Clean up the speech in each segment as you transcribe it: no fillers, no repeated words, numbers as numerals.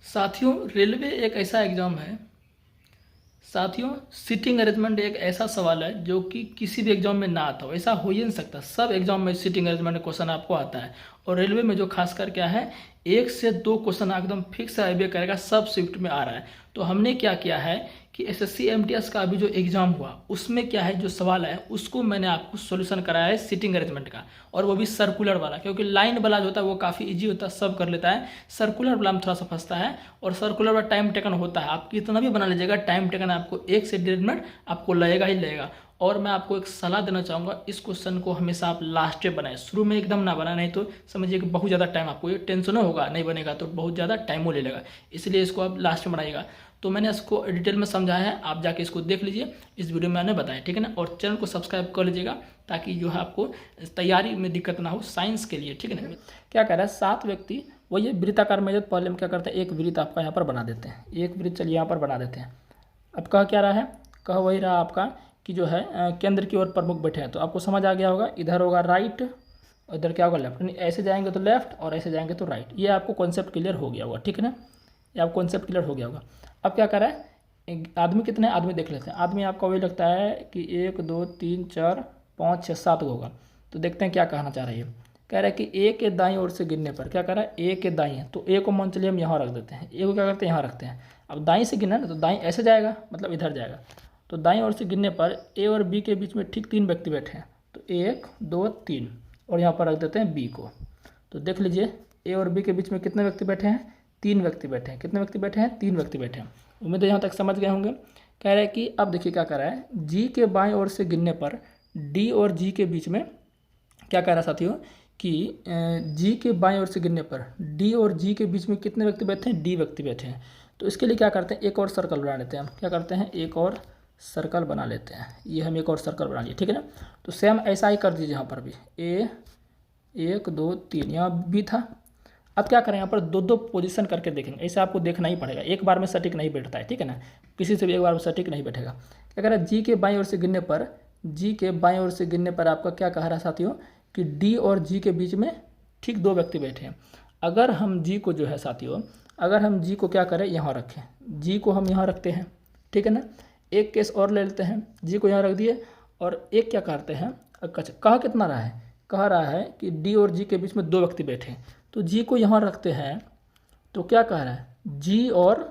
साथियों, रेलवे एक ऐसा एग्ज़ाम है। साथियों, सीटिंग अरेंजमेंट एक ऐसा सवाल है जो कि किसी भी एग्जाम में ना आता हो। ऐसा हो ही नहीं सकता। सब एग्जाम में सीटिंग अरेंजमेंट क्वेश्चन आपको आता है। और रेलवे में जो खासकर क्या है, 1 से 2 क्वेश्चन एकदम फिक्स आइबे करेगा, सब शिफ्ट में आ रहा है। तो हमने क्या किया है कि एसएससी एमटीएस का अभी जो एग्जाम हुआ उसमें क्या है, जो सवाल है उसको मैंने आपको सोल्यूशन कराया है सीटिंग अरेंजमेंट का। और वो भी सर्कुलर वाला, क्योंकि लाइन वाला जो होता है वो काफ़ी इजी होता है, सब कर लेता है। सर्कुलर वाला में थोड़ा सा फंसता है। और सर्कुलर वाला टाइम टेकन होता है। आप कितना भी बना लीजिएगा, टाइम टेकन आपको 1 से 1.5 मिनट आपको लगेगा ही लगेगा। और मैं आपको एक सलाह देना चाहूँगा, इस क्वेश्चन को हमेशा आप लास्ट में बनाएं, शुरू में एकदम ना बनाए, नहीं तो समझिए कि बहुत ज़्यादा टाइम आपको ये टेंशन होगा, नहीं बनेगा तो बहुत ज़्यादा टाइम वो ले लेगा। इसलिए इसको आप लास्ट में बनाइएगा। तो मैंने इसको डिटेल में समझाया है, आप जाके इसको देख लीजिए। इस वीडियो में मैंने बताया, ठीक है ना। और चैनल को सब्सक्राइब कर लीजिएगा ताकि जो है आपको तैयारी में दिक्कत ना हो साइंस के लिए, ठीक है ना। क्या कह रहा है, 7 व्यक्ति वो ये वृत्ताकार में, पहले हम क्या करते हैं, एक वृत्त आपका यहाँ पर बना देते हैं। एक वृत्त चलिए यहाँ पर बना देते हैं। अब कह क्या रहा है, कह वही रहा आपका कि जो है केंद्र की ओर प्रमुख बैठे हैं। तो आपको समझ आ गया होगा, इधर होगा राइट और इधर क्या होगा लेफ्ट। यानी ऐसे जाएंगे तो लेफ्ट और ऐसे जाएंगे तो राइट। ये आपको कॉन्सेप्ट क्लियर हो गया होगा, ठीक है ना। ये आपको कॉन्सेप्ट क्लियर हो गया होगा। अब क्या कर रहा है, आदमी कितने आदमी देख लेते हैं। आदमी आपका वही लगता है कि 1 2 3 4 5 6 7 होगा। तो देखते हैं क्या कहना चाह रही है। कह रहा है कि ए के दाईं ओर से गिनने पर, क्या कह रहा है, ए के दाईं है तो ए को मान चलिए हम यहाँ रख देते हैं। ए को क्या करते हैं, यहाँ रखते हैं। अब दाईं से गिनना ना, तो दाईं ऐसे जाएगा, मतलब इधर जाएगा। तो दाईं ओर से गिनने पर ए और बी के बीच में ठीक 3 व्यक्ति बैठे हैं। तो 1 2 3 और यहाँ पर रख देते हैं बी को। तो देख लीजिए, ए और बी के बीच में कितने व्यक्ति बैठे हैं, 3 व्यक्ति बैठे हैं। कितने व्यक्ति बैठे हैं, 3 व्यक्ति बैठे हैं। उम्मीद है यहाँ तक समझ गए होंगे। कह रहे हैं कि अब देखिए क्या कर रहा है, जी के बाएं ओर से गिनने पर डी और जी के बीच में, क्या कह रहा है साथियों कि जी के बाएं ओर से गिनने पर डी और जी के बीच में कितने व्यक्ति बैठे हैं, डी व्यक्ति बैठे हैं। तो इसके लिए क्या करते हैं, एक और सर्कल बना लेते हैं। हम क्या करते हैं, एक और सर्कल बना लेते हैं। ये हम एक और सर्कल बना लिए, ठीक है ना। तो सेम ऐसा ही कर दीजिए यहाँ पर भी, ए 1 2 3 यहाँ बी था। अब क्या करें, यहाँ पर 2 2 पोजीशन करके देखेंगे। ऐसे आपको देखना ही पड़ेगा, एक बार में सटीक नहीं बैठता है, ठीक है ना। किसी से भी एक बार में सटीक नहीं बैठेगा। क्या कह रहा है, जी के बाईं ओर से गिनने पर, जी के बाईं ओर से गिनने पर आपका क्या कह रहा है साथियों कि डी और जी के बीच में ठीक 2 व्यक्ति बैठे हैं। अगर हम जी को जो है साथियों, अगर हम जी को क्या करें, यहाँ रखें, जी को हम यहाँ रखते हैं, ठीक है ना। एक केस और ले लेते हैं, जी को यहाँ रख दिए और एक क्या करते हैं, कहा कितना रहा है, कह रहा है कि डी और जी के बीच में 2 व्यक्ति बैठे हैं। तो जी को यहाँ रखते हैं। तो क्या कह रहा है, जी और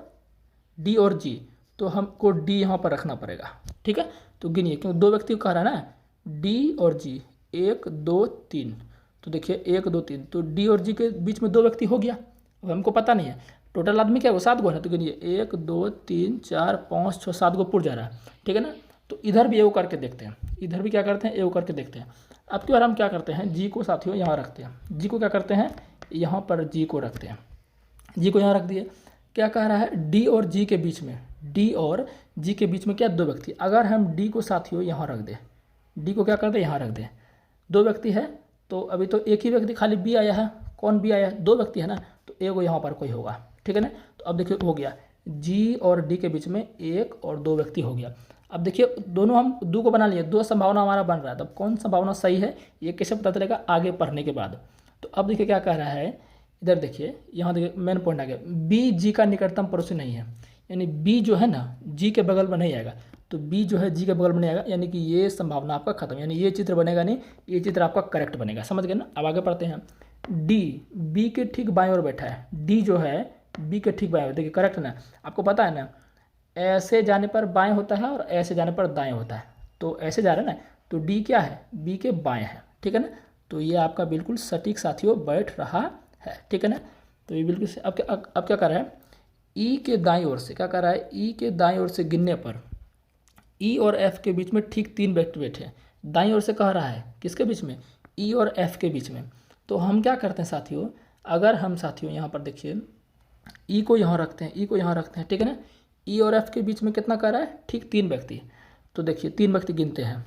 डी और जी, तो हमको डी यहाँ पर रखना पड़ेगा, ठीक है। तो गिनिए, क्योंकि 2 व्यक्ति कह रहा है ना, डी और जी 1 2 3। तो देखिए 1 2 3, तो डी और जी के बीच में 2 व्यक्ति हो गया। अब हमको पता नहीं है टोटल आदमी क्या है, वो 7 गो है। तो गिनिए 1 2 3 4 5 6 7 गो पुर जा रहा है, ठीक है ना। तो इधर भी एगो करके देखते हैं, इधर भी क्या करते हैं, एगो करके देखते हैं। अब की बार हम क्या करते हैं, जी को साथियों यहाँ रखते हैं। जी को क्या करते हैं, यहाँ पर जी को रखते हैं। जी को यहाँ रख दिए। क्या कह रहा है, डी और जी के बीच में, डी और जी के बीच में क्या 2 व्यक्ति। अगर हम डी को साथियों यहाँ रख दें, डी को क्या कर दें, यहाँ रख दें। 2 व्यक्ति है, तो अभी तो एक ही व्यक्ति खाली बी आया है। कौन बी आया है, 2 व्यक्ति है ना, तो एगो यहाँ पर कोई होगा, ठीक है ना। तो अब देखिए हो गया, जी और डी के बीच में 1 और 2 व्यक्ति हो गया। अब देखिए दोनों हम 2 को बना लिए, 2 संभावना हमारा बन रहा है। तब कौन संभावना सही है ये कैसे पता चलेगा, आगे पढ़ने के बाद। तो अब देखिए क्या कह रहा है, इधर देखिए, यहाँ देखिए मेन पॉइंट आ गया, बी जी का निकटतम पड़ोसी नहीं है। यानी बी जो है ना, जी के बगल में नहीं आएगा। तो बी जो है जी के बगल में नहीं आएगा, यानी कि ये संभावना आपका खत्म, यानी ये चित्र बनेगा नहीं, ये चित्र आपका करेक्ट बनेगा। समझ गए ना। अब आगे पढ़ते हैं। डी बी के ठीक बाएं ओर बैठा है। डी जो है बी के ठीक बाएं ओर, देखिए करेक्ट ना। आपको पता है ना, ऐसे जाने पर बाएं होता है और ऐसे जाने पर दाएं होता है। तो ऐसे जा रहा है ना, तो डी क्या है, बी के बाएं है, ठीक है ना। तो ये आपका बिल्कुल सटीक साथियों बैठ रहा है, ठीक है ना। तो ये बिल्कुल अब क्या कर रहा है, ई के दाईं ओर से, क्या कर रहा है, ई के दाईं ओर से गिनने पर ई और एफ के बीच में ठीक 3 व्यक्ति बैठे हैं। दाईं ओर से कह रहा है, किसके बीच में, ई और एफ के बीच में। तो हम क्या करते हैं साथियों, अगर हम साथियों यहाँ पर देखिए, ई को यहाँ रखते हैं, ई को यहाँ रखते हैं, ठीक है ना। ई और एफ के बीच में कितना कर रहा है, ठीक 3 व्यक्ति। तो देखिए 3 व्यक्ति गिनते हैं।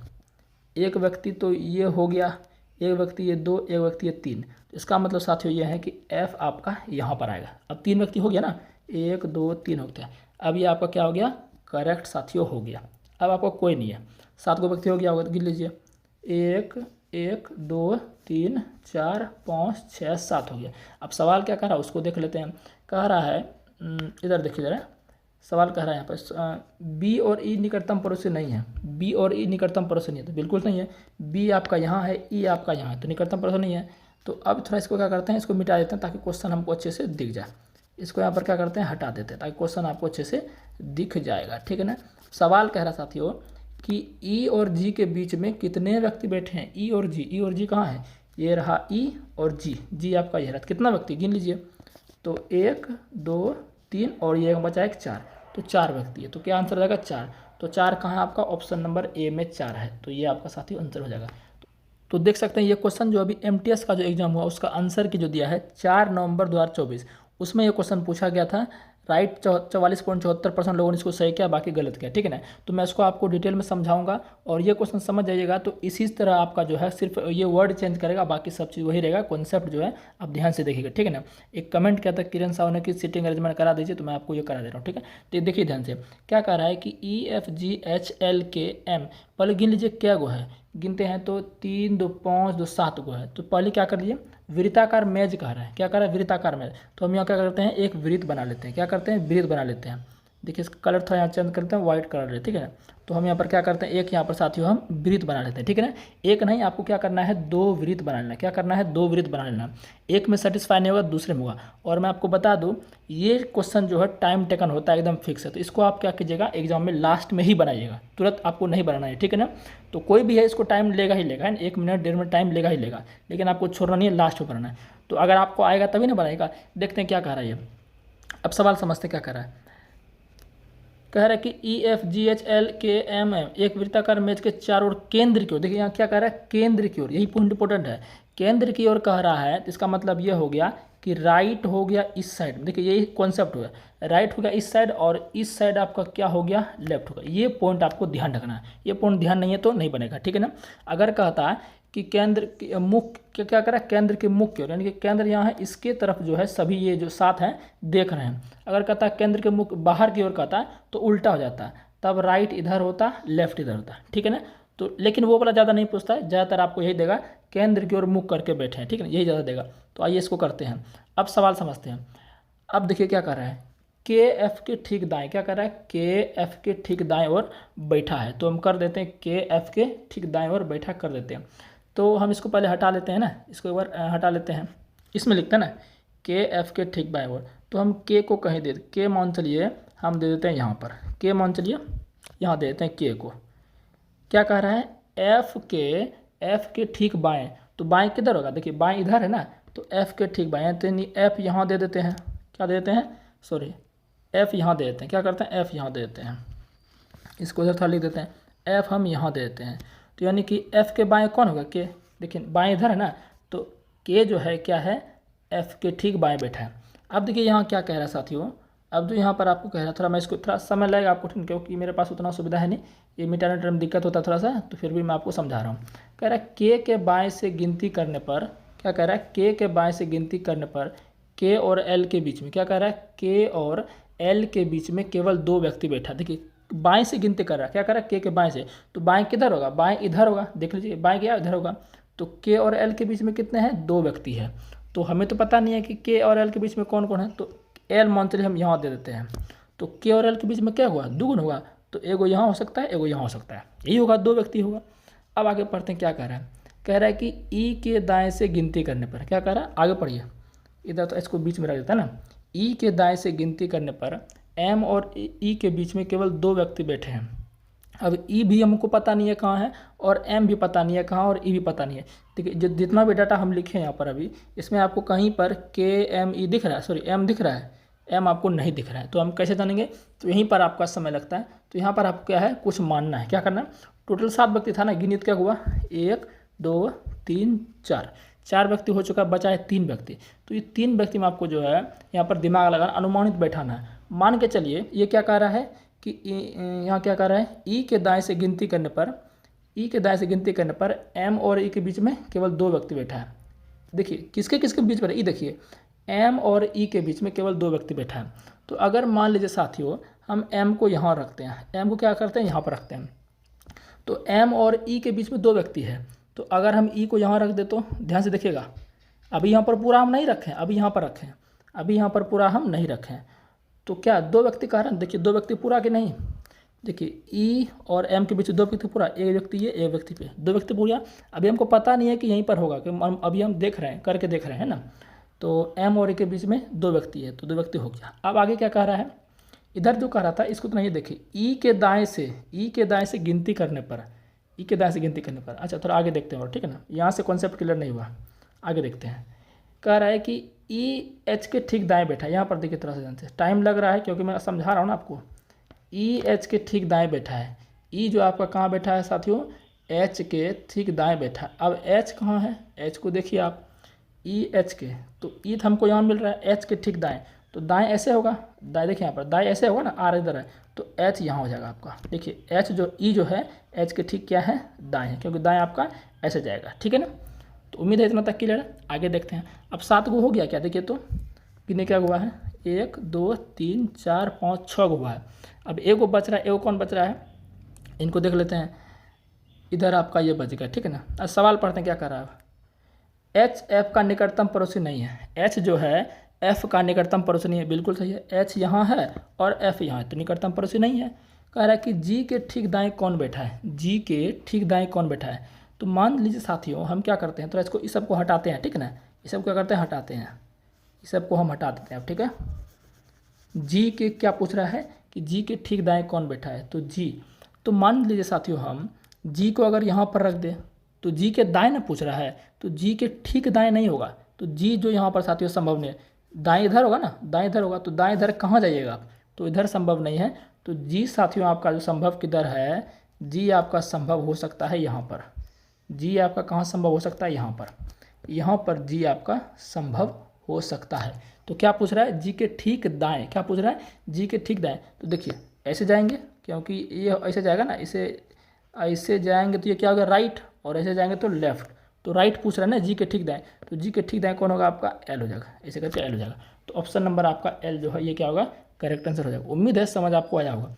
एक व्यक्ति तो ये हो गया, एक व्यक्ति ये 2, एक व्यक्ति ये 3। तो इसका मतलब साथियों ये है कि एफ आपका यहाँ पर आएगा। अब 3 व्यक्ति हो गया ना, 1 2 3 हो गया। अब ये आपका क्या हो गया, करेक्ट साथियों हो गया। अब आपका कोई नहीं है, 7 गो व्यक्ति हो गया होगा, तो गिन लीजिए, 1 1 2 3 4 5 6 7 हो गया। अब सवाल क्या कह रहा है उसको देख लेते हैं। कह रहा है इधर देखिए ज़रा, सवाल कह रहा है यहाँ पर बी और ई निकटतम पड़ोसी नहीं है, बी और ई निकटतम पड़ोसी नहीं है, तो बिल्कुल नहीं है। बी आपका यहाँ है, ई आपका यहाँ है, तो निकटतम पड़ोसी नहीं है। तो अब थोड़ा इसको क्या करते हैं, इसको मिटा देते हैं ताकि क्वेश्चन हमको अच्छे से दिख जाए। इसको यहाँ पर क्या करते हैं, हटा देते हैं ताकि क्वेश्चन आपको अच्छे से दिख जाएगा, ठीक है ना। सवाल कह रहा साथियों कि ई और जी के बीच में कितने व्यक्ति बैठे हैं, ई और जी कहाँ है, ये रहा ई और जी आपका यह रहा, कितना व्यक्ति गिन लीजिए। तो 1 2 3 और ये बचा एक 4, तो 4 व्यक्ति है, तो क्या आंसर हो जाएगा 4। तो 4 कहाँ है आपका, ऑप्शन नंबर ए में 4 है, तो ये आपका साथी आंसर हो जाएगा। तो देख सकते हैं ये क्वेश्चन जो अभी एमटीएस का जो एग्जाम हुआ उसका आंसर की जो दिया है 4 नवंबर 2024, उसमें ये क्वेश्चन पूछा गया था। राइट 44.74% लोगों ने इसको सही किया, बाकी गलत किया, ठीक है ना। तो मैं इसको आपको डिटेल में समझाऊंगा और ये क्वेश्चन समझ जाइएगा। तो इसी तरह आपका जो है सिर्फ ये वर्ड चेंज करेगा, बाकी सब चीज़ वही रहेगा, कॉन्सेप्ट जो है आप ध्यान से देखिएगा, ठीक है ना। एक कमेंट किया था किरण साहू ने कि सीटिंग अरेंजमेंट करा दीजिए, तो मैं आपको ये करा दे रहा हूँ, ठीक है। तो देखिए ध्यान से क्या कह रहा है कि EFGHLKM, पहले गिन लीजिए क्या गो है, गिनते हैं तो 3 2 5 2 7 गो है। तो पहले क्या कर लिए, वृत्ताकार मेज कह रहा है, क्या कर रहा है, वृत्ताकार मेज। तो हम यहाँ क्या करते हैं, एक वृत्त बना लेते हैं, क्या करते हैं, वृत्त बना लेते हैं। देखिए इसका कलर थोड़ा यहाँ चेंज करते हैं, व्हाइट कलर है, ठीक है ना। तो हम यहाँ पर क्या करते हैं, एक यहाँ पर साथियों हम वृत्त बना लेते हैं, ठीक है ना। एक नहीं, आपको क्या करना है, 2 वृत्त बना लेना, क्या करना है, 2 वृत्त बना लेना। एक में सेटिस्फाई नहीं होगा, दूसरे में होगा। और मैं आपको बता दूँ ये क्वेश्चन जो है टाइम टेकन होता है, एकदम फिक्स है। तो इसको आप क्या कीजिएगा, एग्जाम में लास्ट में ही बनाइएगा, तुरंत आपको नहीं बनाना है, ठीक है ना। तो कोई भी है इसको टाइम लेगा ही लेगा, 1 मिनट 1.5 मिनट टाइम लेगा ही लेगा, लेकिन आपको छोड़ना नहीं है, लास्ट में बनाना है। तो अगर आपको आएगा तभी ना बनाएगा। देखते हैं क्या कह रहा है ये, अब सवाल समझते क्या कह रहा है। कह रहा है कि EFGHLKM एक वृत्ताकार मेज के चारों ओर केंद्र की ओर, देखिए यहाँ क्या कह रहा है, केंद्र की ओर, यही पॉइंट इंपॉर्टेंट है, केंद्र की ओर कह रहा है। तो इसका मतलब ये हो गया कि राइट हो गया इस साइड, देखिए यही कॉन्सेप्ट हुआ, राइट हो गया इस साइड और इस साइड आपका क्या हो गया, लेफ्ट हो गया। ये पॉइंट आपको ध्यान रखना है, ये पॉइंट ध्यान नहीं है तो नहीं बनेगा, ठीक है ना। अगर कहता है कि केंद्र के मुख्य क्या करा, केंद्र के मुख्य यानी कि केंद्र यहाँ है, इसके तरफ जो है सभी ये जो 7 हैं देख रहे हैं। अगर कहता है केंद्र के मुख्य बाहर की ओर कहता है तो उल्टा हो जाता है, तब राइट इधर होता, लेफ्ट इधर होता, ठीक है ना। तो लेकिन वो वाला ज़्यादा नहीं पूछता है, ज़्यादातर आपको यही देगा केंद्र की ओर मुख करके बैठे हैं, ठीक है ना, यही ज़्यादा देगा। तो आइए इसको करते हैं, अब सवाल समझते हैं। अब देखिए क्या कर रहा है, KF के ठीक दाएं, क्या कर रहा है, KF के ठीक दाएं ओर बैठा है। तो हम कर देते हैं KF के ठीक दाएं ओर बैठा कर देते हैं। तो हम इसको पहले हटा लेते हैं ना, इसको एक बार हटा लेते हैं, इसमें लिखते हैं ना KF के ठीक बाएं ओर। तो हम K को कहीं दे, K मान चलिए हम दे देते हैं यहाँ पर, K मान चलिए यहाँ दे देते हैं K को। क्या कह रहा है, F के ठीक बाएं, तो बाएं किधर होगा, देखिए बाएं इधर है ना, तो F के ठीक बाएं, तो F यहाँ दे देते हैं, क्या दे देते हैं, सॉरी F यहाँ दे देते हैं, क्या करते हैं, F यहाँ दे देते हैं, इसको इधर थोड़ा लिख देते हैं, F हम यहाँ दे देते हैं। तो यानी कि F के बाएं कौन होगा, K, देखिए बाएं इधर है ना, तो K जो है क्या है, F के ठीक बाएं बैठा है। अब देखिए यहाँ क्या कह रहा है साथियों, अब जो यहाँ पर आपको कह रहा है, थोड़ा मैं इसको थोड़ा समय लगेगा आपको, क्योंकि मेरे पास उतना सुविधा है नहीं, ये मिटाने में दिक्कत होता है थोड़ा सा, तो फिर भी मैं आपको समझा रहा हूँ। कह रहा है K के बाएं से गिनती करने पर, क्या कह रहा है, K के बाएं से गिनती करने पर K और L के बीच में, क्या कह रहा है, K और L के बीच में केवल 2 व्यक्ति बैठा। देखिए बाएं से गिनती कर रहा है, क्या कर रहा है, K के बाएं से, तो बाएं किधर होगा, बाएं इधर होगा, देख लीजिए बाएं क्या इधर होगा। तो K और L के बीच में कितने हैं, 2 व्यक्ति है। तो हमें तो पता नहीं है कि K और L के बीच में कौन कौन है, तो L मान चलिए हम यहाँ दे देते हैं। तो K और L के बीच में क्या हुआ, 2 गुण होगा, तो एगो यहाँ हो सकता है, एगो यहाँ हो सकता है, यही होगा, 2 व्यक्ति होगा। अब आगे पढ़ते हैं क्या कह रहा है, कह रहा है कि E के दाएँ से गिनती करने पर, क्या कह रहा है, आगे पढ़िए, इधर तो इसको बीच में रख देता है ना, E के दाएँ से गिनती करने पर M और E के बीच में केवल 2 व्यक्ति बैठे हैं। अब E भी हमको पता नहीं है कहाँ है और M भी पता नहीं है कहाँ, और E भी पता नहीं है। देखिए जितना भी डाटा हम लिखे हैं यहाँ पर अभी, इसमें आपको कहीं पर KME दिख रहा है, सॉरी M दिख रहा है, M आपको नहीं दिख रहा है। तो हम कैसे जानेंगे, तो यहीं पर आपका समय लगता है। तो यहाँ पर आपको क्या है, कुछ मानना है, क्या करना है, टोटल 7 व्यक्ति था ना, गिनित क्या हुआ, 1 2 3 4 व्यक्ति हो चुका, बचा है 3 व्यक्ति। तो ये 3 व्यक्ति में आपको जो है यहाँ पर दिमाग लगाना, अनुमानित बैठाना है। मान के चलिए ये क्या कह रहा है कि यहाँ क्या कह रहा है, E के दाएं से गिनती करने पर, E के दाएं से गिनती करने पर M और E के बीच में केवल 2 व्यक्ति बैठा है। देखिए किसके किसके बीच में, E देखिए M और E के बीच में केवल 2 व्यक्ति बैठा है। तो अगर मान लीजिए साथियों हम M को यहाँ रखते हैं, M को क्या करते हैं, यहाँ पर रखते हैं, तो M और E के बीच में 2 व्यक्ति है। तो अगर हम E को यहाँ रख दे, तो ध्यान से देखिएगा, अभी यहाँ पर पूरा हम नहीं रखें, अभी यहाँ पर रखें, अभी यहाँ पर पूरा हम नहीं रखें, तो क्या दो व्यक्ति कह रहे हैं, देखिए दो व्यक्ति पूरा कि नहीं, देखिए ई और एम के बीच दो व्यक्ति पूरा, एक व्यक्ति ये एक व्यक्ति पे, दो व्यक्ति पूरा। अभी हमको पता नहीं है कि यहीं पर होगा, कि अभी हम देख रहे हैं, करके देख रहे हैं ना। तो एम और ए के बीच में दो व्यक्ति है, तो दो व्यक्ति हो गया। अब आगे क्या कह रहा है, इधर जो कह रहा था इसको तो नहीं, देखिए ई के दाएं से गिनती करने पर, ई के दाएं से गिनती करने पर, अच्छा थोड़ा आगे देखते हैं और, ठीक है ना, यहाँ से कॉन्सेप्ट क्लियर नहीं हुआ, आगे देखते हैं। कह रहा है कि ई एच के ठीक दाएं बैठा है, यहाँ पर देखिए थोड़ा सा ध्यान से, टाइम लग रहा है क्योंकि मैं समझा रहा हूँ ना आपको। ई एच के ठीक दाएं बैठा है, ई जो आपका कहाँ बैठा है साथियों, एच के ठीक दाएं बैठा है। अब एच कहाँ है, एच को देखिए आप, ई एच के, तो ई तो हमको यहाँ मिल रहा है एच के ठीक दाएं, तो दाएं ऐसे होगा, दाएं देखिए यहाँ पर दाएं ऐसे होगा ना, आर इधर है, तो एच यहाँ हो जाएगा आपका। देखिए एच जो ई जो है एच के ठीक क्या है, दाएं है, क्योंकि दाएं आपका ऐसे जाएगा, ठीक है ना। तो उम्मीद है इतना तक क्लियर है, आगे देखते हैं। अब 7 गो हो गया क्या, देखिए तो कितने क्या हुआ है, 1 2 3 4 5 6 गो हुआ है। अब एक गो बच रहा है, एक गो कौन बच रहा है, इनको देख लेते हैं। इधर आपका ये बच गया, ठीक है ना। अब सवाल पढ़ते हैं क्या कर रहा है, एच एफ का निकटतम पड़ोसी नहीं है, एच जो है एफ का निकटतम पड़ोसी नहीं है, बिल्कुल सही है, एच यहाँ है और एफ यहाँ है, तो निकटतम पड़ोसी नहीं है। कह रहा है कि जी के ठीक दाएं कौन बैठा है, जी के ठीक दाएं कौन बैठा है। तो मान लीजिए साथियों हम क्या करते हैं, तो इसको इस सबको हटाते हैं, ठीक है ना, ये सब क्या करते हैं, हटाते हैं, इस सबको हम हटा देते हैं, ठीक है। जी के क्या पूछ रहा है कि जी के ठीक दाएं कौन बैठा है, तो जी, तो मान लीजिए साथियों हम जी को अगर यहाँ पर रख दें, तो जी के दाएं ना पूछ रहा है, तो जी के ठीक दाएं नहीं होगा, तो जी जो यहाँ पर साथियों संभव नहीं है, दाएं इधर होगा ना, दाएं इधर होगा, तो दाएं इधर कहाँ जाइएगा आप, तो इधर संभव नहीं है। तो जी साथियों आपका जो संभव किधर है, जी आपका संभव हो सकता है यहाँ पर, जी आपका कहाँ संभव हो सकता है, यहाँ पर, यहाँ पर जी आपका संभव हो सकता है। तो क्या पूछ रहा है, जी के ठीक दाएं, क्या पूछ रहा है, जी के ठीक दाएं। तो देखिए ऐसे जाएंगे, क्योंकि ये ऐसे जाएगा ना, इसे ऐसे जाएंगे तो ये क्या होगा, राइट, और ऐसे जाएंगे तो लेफ्ट, तो राइट पूछ रहा है ना जी के ठीक दाएं, तो जी के ठीक दाएं कौन होगा आपका, एल हो जाएगा, ऐसे करके एल हो जाएगा। तो ऑप्शन नंबर आपका एल जो है ये क्या होगा, करेक्ट आंसर हो जाएगा। उम्मीद है समझ आपको आया होगा।